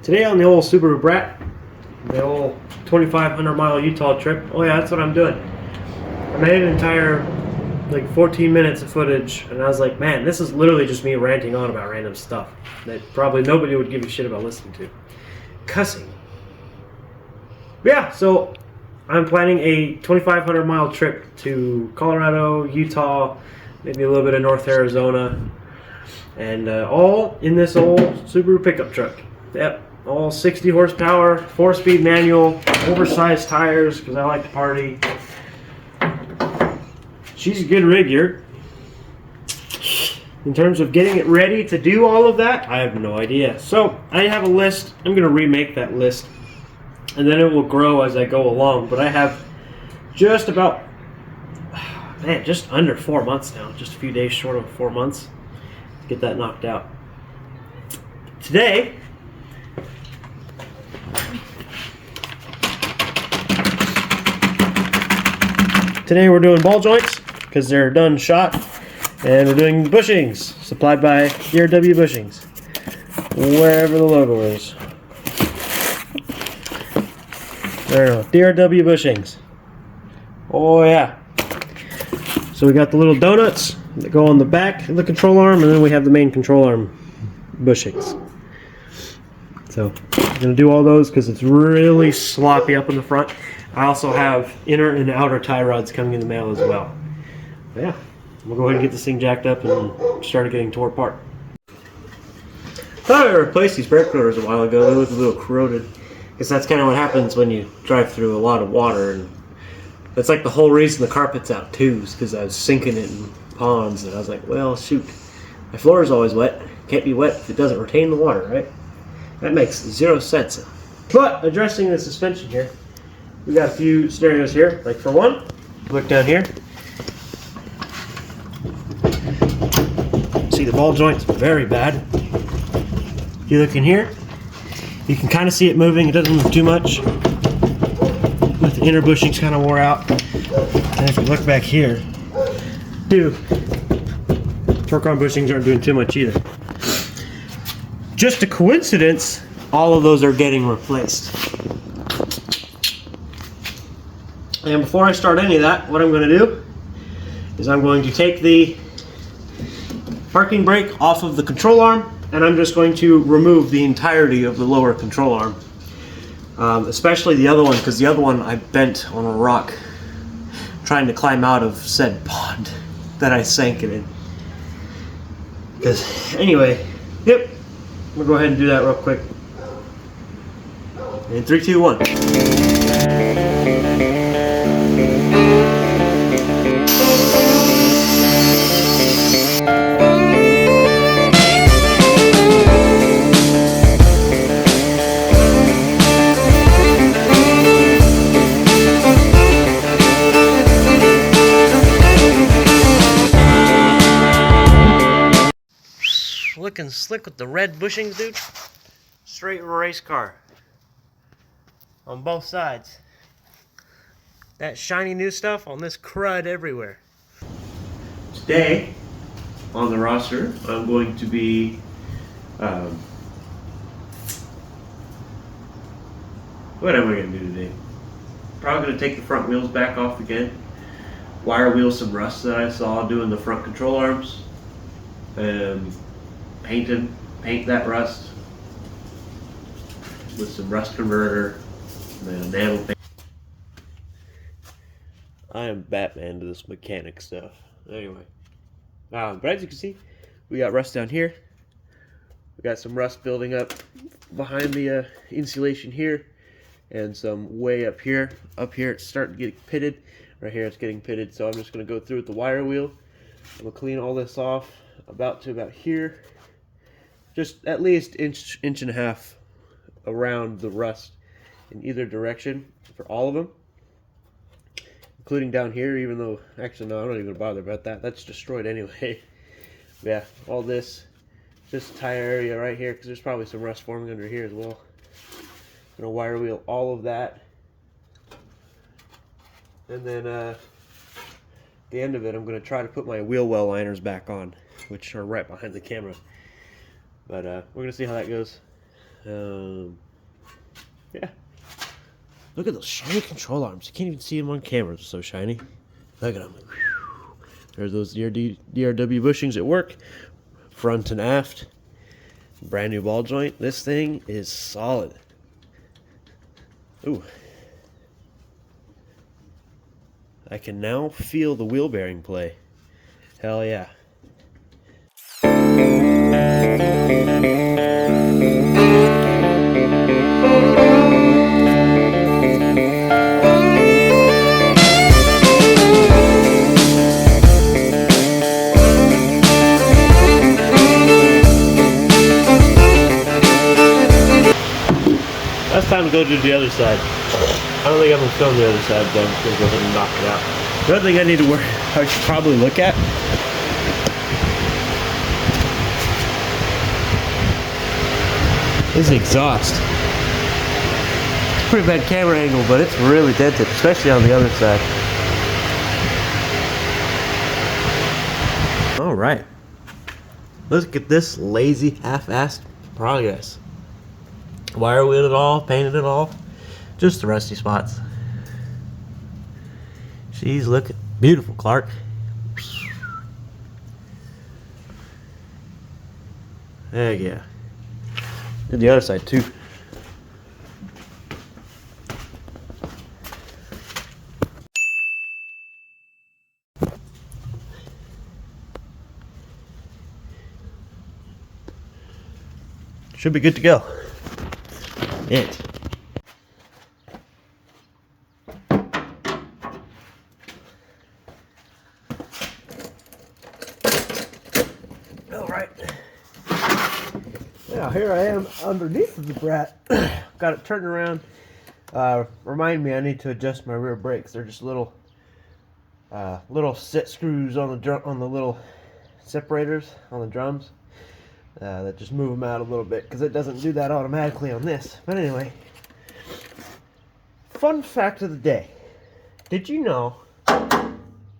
Today on the old Subaru BRAT, the old 2,500 mile Utah trip. Oh yeah, that's what I'm doing. I made an entire like 14 minutes of footage, and I was like, man, this is literally just me ranting on about random stuff that probably nobody would give a shit about listening to. Cussing. Yeah, so I'm planning a 2,500 mile trip to Colorado, Utah, maybe a little bit of North Arizona, and all in this old Subaru pickup truck. Yep, all 60 horsepower, 4-speed manual, oversized tires because I like to party. She's a good rig here. In terms of getting it ready to do all of that, I have no idea. So I have a list. I'm going to remake that list, and then it will grow as I go along. But I have just about, man, just under 4 months now. Just a few days short of 4 months to get that knocked out. Today we're doing ball joints because they're done shot, and we're doing bushings supplied by DRW Bushings, wherever the logo is. There we go, DRW Bushings. Oh yeah. So we got the little donuts that go on the back of the control arm, and then we have the main control arm bushings. So I'm going to do all those because it's really sloppy up in the front. I also have inner and outer tie rods coming in the mail as well. But yeah, we'll go ahead and get this thing jacked up and start getting tore apart. Thought I replaced these brake rotors a while ago. They look a little corroded. Because that's kind of what happens when you drive through a lot of water. And that's like the whole reason the carpet's out too, is because I was sinking it in ponds. And I was like, well, shoot, my floor is always wet. It can't be wet if it doesn't retain the water, right? That makes zero sense. But addressing the suspension here, we got a few scenarios here. Like for one, look down here. See the ball joint's very bad. If you look in here, you can kind of see it moving. It doesn't move too much. But the inner bushings kind of wore out. And if you look back here, too, torque arm bushings aren't doing too much either. Just a coincidence, all of those are getting replaced. And before I start any of that, what I'm going to do is I'm going to take the parking brake off of the control arm, and I'm just going to remove the entirety of the lower control arm. Especially the other one, because the other one I bent on a rock trying to climb out of said pond that I sank it in. Because anyway, yep, we'll go ahead and do that real quick. In 3, 2, 1. Looking slick with the red bushings, dude. Straight race car. On both sides. That shiny new stuff on this crud everywhere. Today, on the roster, I'm going to be what am I going to do today? Probably going to take the front wheels back off again. Wire wheel some rust that I saw doing the front control arms. Paint that rust with some rust converter and then enamel paint. I am Batman to this mechanic stuff. Anyway, but as you can see, we got rust down here. We got some rust building up behind the insulation here, and some way up here. Up here it's starting to get pitted. Right here it's getting pitted, so I'm just going to go through with the wire wheel. I'm going to clean all this off about here. Just at least inch and a half around the rust in either direction for all of them, including down here, even though, actually no, I'm not even gonna bother about that. That's destroyed anyway. Yeah, all this, just tire area right here, because there's probably some rust forming under here as well. I'm gonna wire wheel all of that. And then at the end of it, I'm gonna try to put my wheel well liners back on, which are right behind the camera. But we're going to see how that goes. Yeah. Look at those shiny control arms. You can't even see them on camera. They're so shiny. Look at them. There's those DRW bushings at work. Front and aft. Brand new ball joint. This thing is solid. Ooh. I can now feel the wheel bearing play. Hell yeah. Now it's time to go do the other side. I don't think I'm going to film the other side, but I'm just going to go ahead and knock it out. The other thing I need to work, I should probably look at, is the exhaust. It's a pretty bad camera angle, but it's really dented, especially on the other side. Alright. Look at this lazy, half-assed progress. Wire wheel it all, painted it all. Just the rusty spots. She's looking beautiful, Clark. Heck yeah. Did the other side too. Should be good to go. It. Alright. Now here I am underneath of the Brat. Got it turned around. Remind me I need to adjust my rear brakes. They're just little set screws on the little separators on the drums. That just move them out a little bit because it doesn't do that automatically on this. But anyway, fun fact of the day. Did you know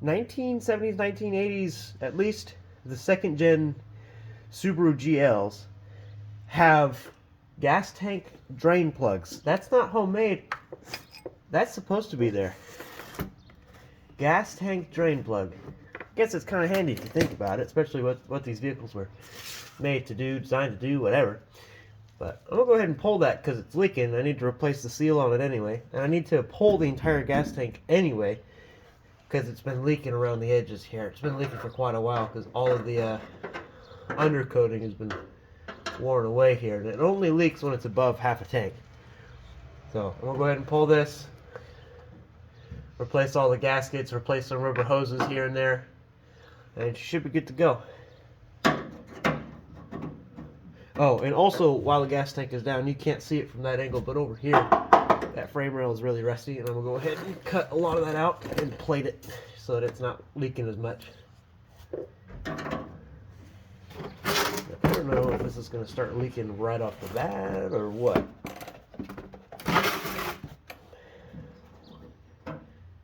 1970s, 1980s, at least the second gen Subaru GLs have gas tank drain plugs? That's not homemade. That's supposed to be there. Gas tank drain plug. Guess it's kind of handy if you think about it, especially what these vehicles were made to do, designed to do, whatever. But I'm gonna go ahead and pull that because it's leaking. I need to replace the seal on it anyway, and I need to pull the entire gas tank anyway because it's been leaking around the edges here. It's been leaking for quite a while because all of the undercoating has been worn away here, and it only leaks when it's above half a tank. So I'm gonna go ahead and pull this, replace all the gaskets, replace some rubber hoses here and there, and it should be good to go. Oh, and also, while the gas tank is down, you can't see it from that angle, but over here, that frame rail is really rusty, and I'm going to go ahead and cut a lot of that out and plate it so that it's not leaking as much. I don't know if this is going to start leaking right off the bat or what.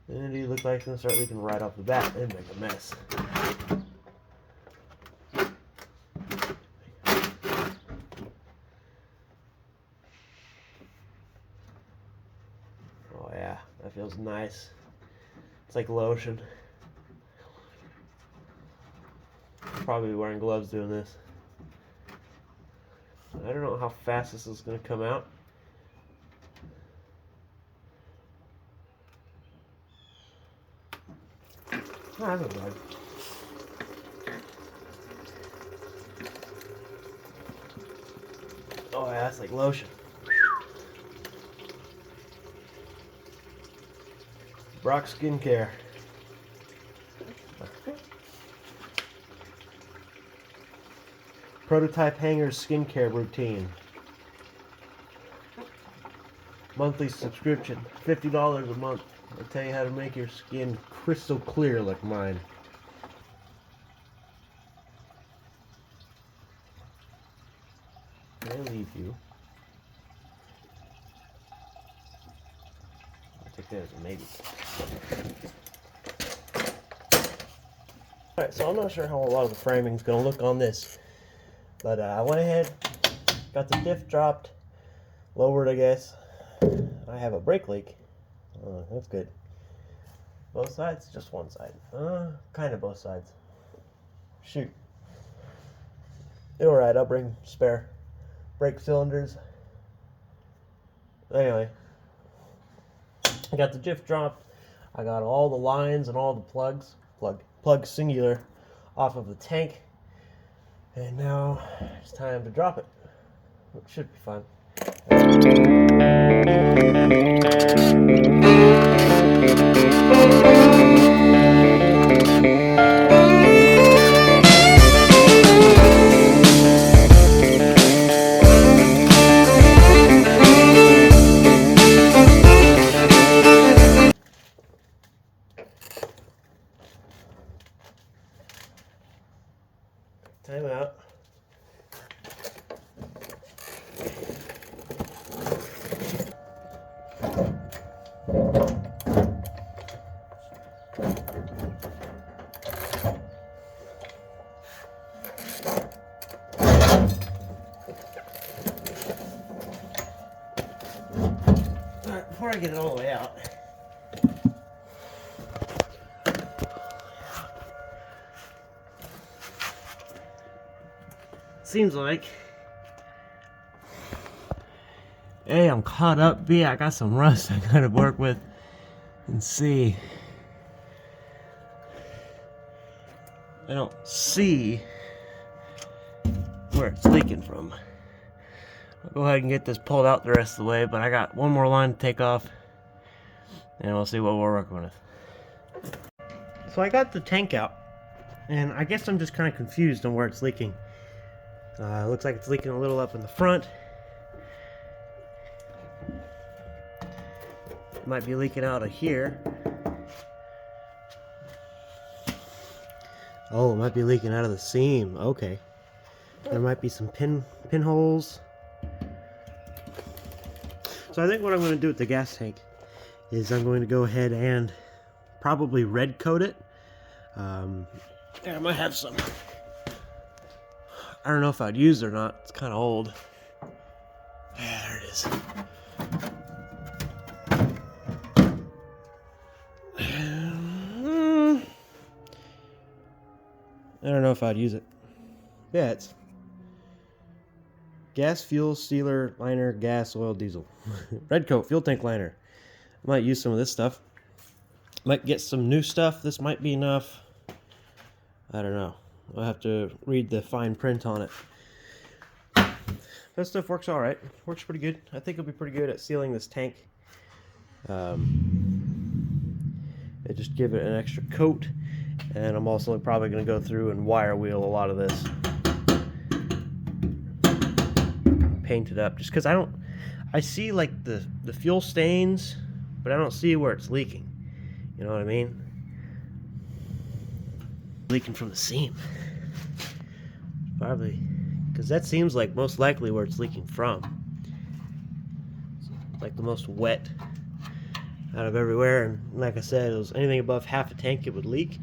And it looks like it's going to start leaking right off the bat and make a mess. Oh yeah, that feels nice. It's like lotion. Probably be wearing gloves doing this. I don't know how fast this is going to come out. Oh, I don't know. Oh yeah, that's like lotion. Brock Skincare. Prototype Hangers Skincare Routine. Monthly subscription, $50 a month. I'll tell you how to make your skin crystal clear like mine. I'll leave you. I'll take that as a maybe. Alright, so I'm not sure how a lot of the framing is going to look on this. But I went ahead, got the diff dropped, lowered, I guess. I have a brake leak. Oh, that's good. Both sides? Just one side. Kind of both sides. Shoot. Alright, I'll bring spare brake cylinders. Anyway, I got the diff dropped. I got all the lines and all the plug singular off of the tank. And now it's time to drop it. It should be fun. Time out. Alright, before I get it all the way out, seems like A, I'm caught up, B, I got some rust I gotta work with, and C, I don't see where it's leaking from. I'll go ahead and get this pulled out the rest of the way, but I got one more line to take off and we'll see what we're working with. So I got the tank out, and I guess I'm just kind of confused on where it's leaking. It looks like it's leaking a little up in the front. It might be leaking out of here. Oh, it might be leaking out of the seam. Okay. There might be some pinholes. So I think what I'm going to do with the gas tank is I'm going to go ahead and probably red coat it. I might have some. I don't know if I'd use it or not. It's kind of old. Yeah, there it is. I don't know if I'd use it. Yeah, it's gas, fuel, sealer, liner, gas, oil, diesel. Red coat, fuel tank liner. I might use some of this stuff. Might get some new stuff. This might be enough. I don't know. I'll have to read the fine print on it. That stuff works alright. Works pretty good. I think it'll be pretty good at sealing this tank. And just give it an extra coat. And I'm also probably going to go through and wire wheel a lot of this. Paint it up. Just because I see like the fuel stains, but I don't see where it's leaking. You know what I mean? Leaking from the seam. Probably. Because that seems like most likely where it's leaking from. It's like the most wet out of everywhere. And like I said, it was anything above half a tank it would leak.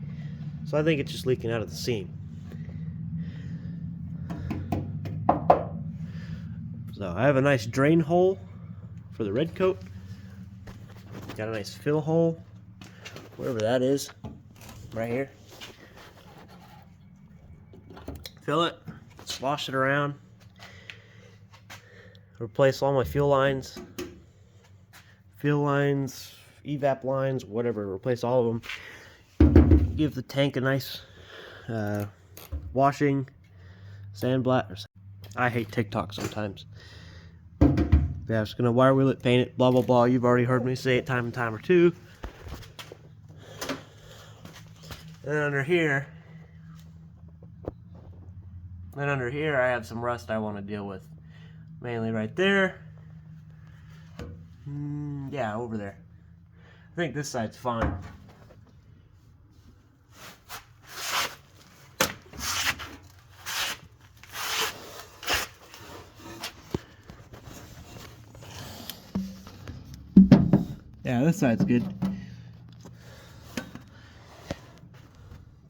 So I think it's just leaking out of the seam. So I have a nice drain hole for the red coat. Got a nice fill hole, wherever that is, right here. Fill it, slosh it around, replace all my fuel lines, evap lines, whatever, replace all of them. Give the tank a nice washing, sandblast. I hate TikTok sometimes. Yeah, I'm just gonna wire wheel it, paint it, blah blah blah. You've already heard me say it time and time or two. And under here, I have some rust I want to deal with. Mainly right there. Yeah, over there. I think this side's fine. Yeah, this side's good.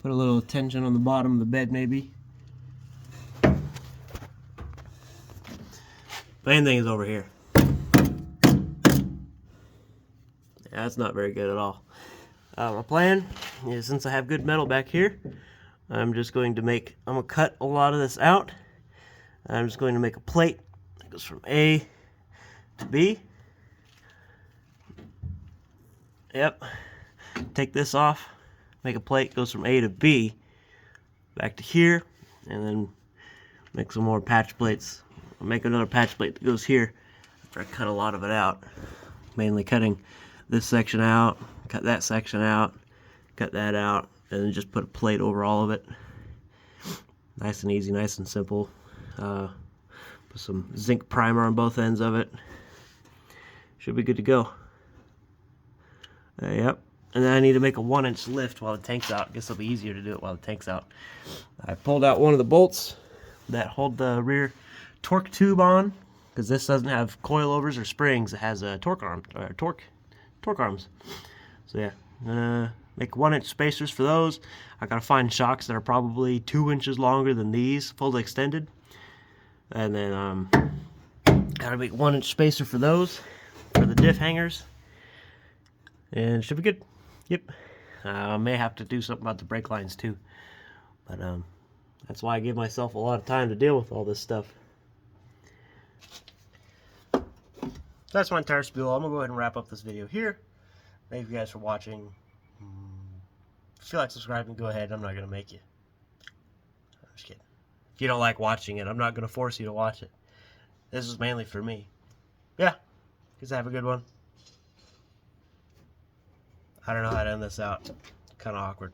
Put a little tension on the bottom of the bed, maybe. Main thing is over here. Yeah, that's not very good at all. My plan is, since I have good metal back here, I'm gonna cut a lot of this out. I'm just going to make a plate that goes from A to B. Yep. Take this off, make a plate, goes from A to B, back to here, and then make some more patch plates. I'll make another patch plate that goes here after I cut a lot of it out. Mainly cutting this section out, cut that section out, cut that out, and then just put a plate over all of it. Nice and easy, nice and simple. Put some zinc primer on both ends of it. Should be good to go. Yep. And then I need to make a 1-inch lift while the tank's out. Guess it'll be easier to do it while the tank's out. I pulled out one of the bolts that hold the rear torque tube on, because this doesn't have coilovers or springs. It has a torque arms. So yeah, I'm gonna make 1-inch spacers for those. I gotta find shocks that are probably 2 inches longer than these, fully extended. And then gotta make 1-inch spacer for those, for the diff hangers. And it should be good. Yep. I may have to do something about the brake lines too. But that's why I give myself a lot of time to deal with all this stuff. That's my entire spiel. I'm going to go ahead and wrap up this video here. Thank you guys for watching. If you feel like subscribing, go ahead. I'm not going to make you. I'm just kidding. If you don't like watching it, I'm not going to force you to watch it. This is mainly for me. Yeah. Guys, have a good one. I don't know how to end this out. Kind of awkward.